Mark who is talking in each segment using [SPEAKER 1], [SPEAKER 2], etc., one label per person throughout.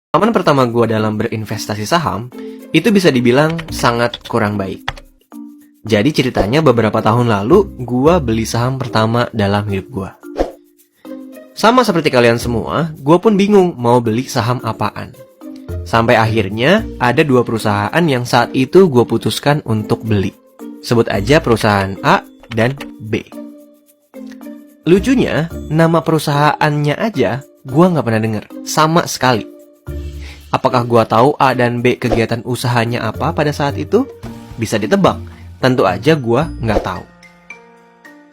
[SPEAKER 1] Pengalaman pertama gue dalam berinvestasi saham, itu bisa dibilang sangat kurang baik. Jadi ceritanya beberapa tahun lalu, gue beli saham pertama dalam hidup gue. Sama seperti kalian semua, gue pun bingung mau beli saham apaan. Sampai akhirnya, ada 2 perusahaan yang saat itu gue putuskan untuk beli. Sebut aja perusahaan A dan B. Lucunya, nama perusahaannya aja gue nggak pernah denger, sama sekali. Apakah gue tahu A dan B kegiatan usahanya apa pada saat itu? Bisa ditebak, tentu aja gue nggak tahu.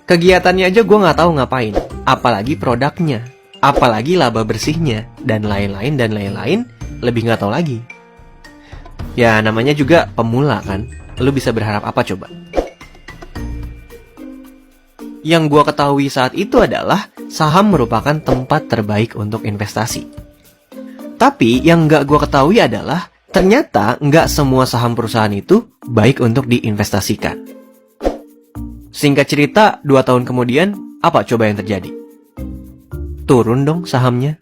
[SPEAKER 1] Kegiatannya aja gue nggak tahu ngapain, apalagi produknya, apalagi laba bersihnya, dan lain-lain, lebih nggak tahu lagi. Ya namanya juga pemula kan, lu bisa berharap apa coba? Yang gue ketahui saat itu adalah saham merupakan tempat terbaik untuk investasi. Tapi yang nggak gue ketahui adalah ternyata nggak semua saham perusahaan itu baik untuk diinvestasikan. Singkat cerita, 2 tahun kemudian, apa coba yang terjadi? Turun dong sahamnya.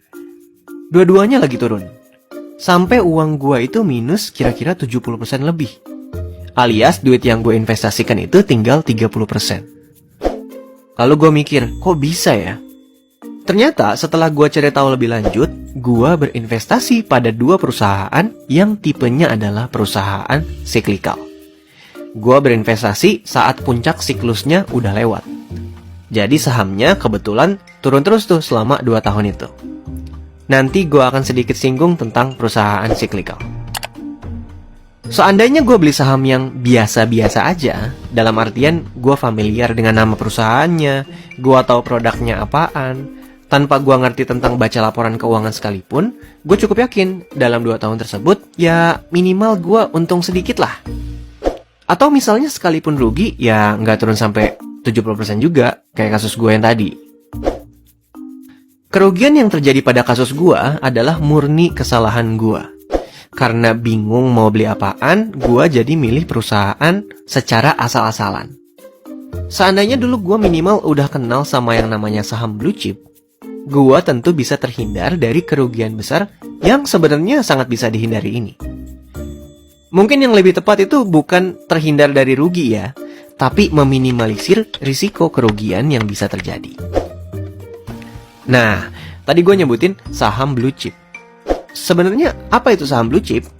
[SPEAKER 1] Dua-duanya lagi turun. Sampai uang gue itu minus kira-kira 70% lebih. Alias duit yang gue investasikan itu tinggal 30%. Lalu gue mikir, kok bisa ya? Ternyata setelah gue cari tahu lebih lanjut, gue berinvestasi pada 2 perusahaan yang tipenya adalah perusahaan siklikal. Gue berinvestasi saat puncak siklusnya udah lewat. Jadi sahamnya kebetulan turun terus tuh selama 2 tahun itu. Nanti gue akan sedikit singgung tentang perusahaan siklikal. Seandainya gue beli saham yang biasa-biasa aja, dalam artian gue familiar dengan nama perusahaannya, gue tahu produknya apaan, tanpa gue ngerti tentang baca laporan keuangan sekalipun, gue cukup yakin dalam 2 tahun tersebut, ya minimal gue untung sedikit lah. Atau misalnya sekalipun rugi, ya nggak turun sampai 70% juga, kayak kasus gue yang tadi. Kerugian yang terjadi pada kasus gue adalah murni kesalahan gue. Karena bingung mau beli apaan, gue jadi milih perusahaan secara asal-asalan. Seandainya dulu gue minimal udah kenal sama yang namanya saham blue chip, gue tentu bisa terhindar dari kerugian besar yang sebenarnya sangat bisa dihindari ini. Mungkin yang lebih tepat itu bukan terhindar dari rugi ya, tapi meminimalisir risiko kerugian yang bisa terjadi. Nah, tadi gue nyebutin saham blue chip. Sebenarnya apa itu saham blue chip?